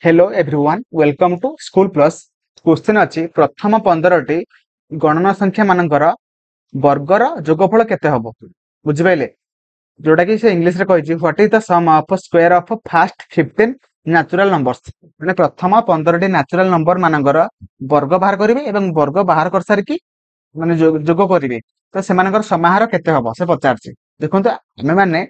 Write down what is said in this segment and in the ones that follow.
Hello everyone welcome to school plus question अछि प्रथम 15टी गणना संख्या मानकर वर्गर जोगफल केते हबो बुझि पाइले जोटा कि से इंग्लिश रे कहिछि what is the sum of square of first 15 natural numbers माने प्रथम 15टी नेचुरल नंबर मानकर वर्ग बाहर करिवे एवं वर्ग बाहर कर सारि कि माने जोग करिवे तो सेमानकर समाहार केते हबो से पचारछि देखंतु आमे माने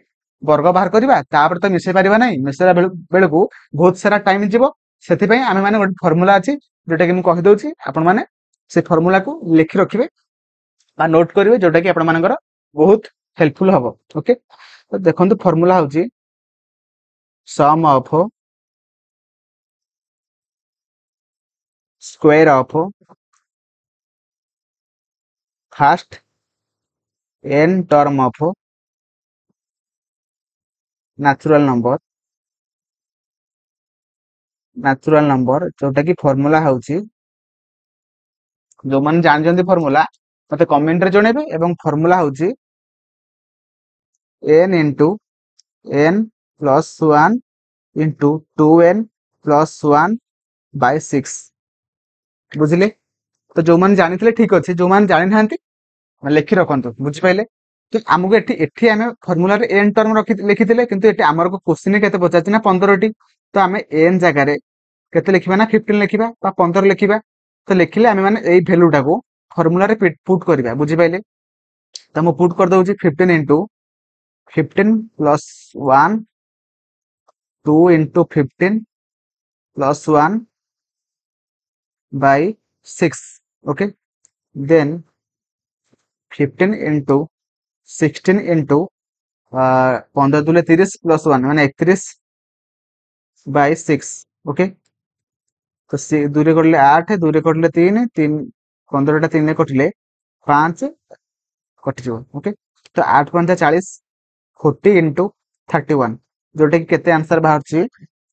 वर्ग बाहर करिवा तापर तो मिसै परिबा नै मिसैला बेलकू बहुत सारा टाइम जीवो सेति पई आमे माने गोटे फार्मूला अछि जोटा कि मु कहि दउछि आपण माने से फार्मूला को लिखि रखिबे बा नोट करिवे जोटा कि आपण मानकर बहुत हेल्पफुल हबो ओके तो देखंतु फार्मूला होछि sum of square of first n term of natural number जोटा कि फार्मूला होछि जो मन जान जंदी फार्मूला मते कमेंट रे जणेबे एवं फार्मूला होछि n into n plus 1 into 2n plus 1 by 6 बुझिले तो जो मन जानिथिले ठीक अछि जो मन जानि नाहंती लिखि रखंतु बुझि पाइले तो हमगु एठी हमें फार्मूला रे n टर्म लिखिथिले किंतु एठी हमर को क्वेश्चन केते पचाछि ना 15टी तो हमें n जगह रे केते लिखिबा ना 15 लिखिबा बा 15 लिखिबा तो लिखिले हमें माने एई वैल्यू टाको फार्मूला रे पुट करबा बुझि पाइले तो हम पुट कर दउछि 15 into 15 plus 1 2 into 15 plus 1 by 6 okay then 15 into 16 into 15 Dhule 30 plus 1 माने 31 by 6 ओके तो से दूरे करले 8 दूरे करले 3 3 15 टा 3 ने कटिले 5 कटि जो ओके तो 8 5 40 40 into 31 जोटा कि केते आंसर बाहर छी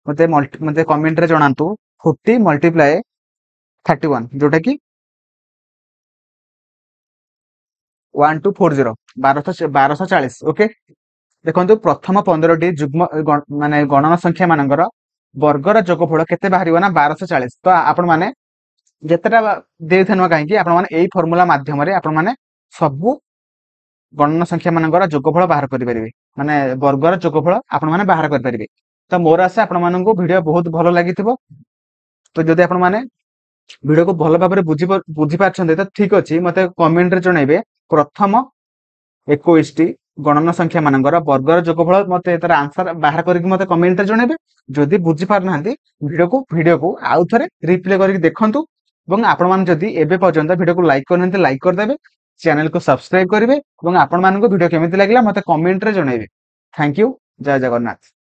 मते कमेंट रे जणांतु 40 मल्टीप्लाई 31 जोटा कि 1240 1240 ओके देखंतु प्रथम 15टी जुग्म माने गणना संख्या मानकर वर्गर जोगफल केते बाहरिबो ना 1240 तो आपण माने जेतेटा देथनवा काहे कि आपण माने एई फार्मूला माध्यम रे आपण माने सब गणना संख्या मानकर जोगफल बाहर करि परिबे माने वर्गर जोगफल आपण माने बाहर करि परिबे तो मोर आशा आपण माननको वीडियो बहुत भलो लागिथिबो तो जदि आपण माने वीडियो को भलो भाबरे बुझी पाछन्ते तो ठीक अछि मते कमेंट रे जणैबे प्रथम 21 टी गणना संख्या मानकर वर्गर जोगफल मते एतर आंसर बाहर करके मते कमेंट रे जणैबे जदि बुझी पार नाहंती वीडियो को आउ थरे रिप्ले करके देखंतु ଏବଂ आपण मान जदि एबे पर्यंत वीडियो को लाइक करनते लाइक कर देबे चैनल को सब्सक्राइब करिवे ଏବଂ आपण मान को वीडियो केमिति लागला मते कमेंट रे जणैबे थैंक यू जय जगन्नाथ।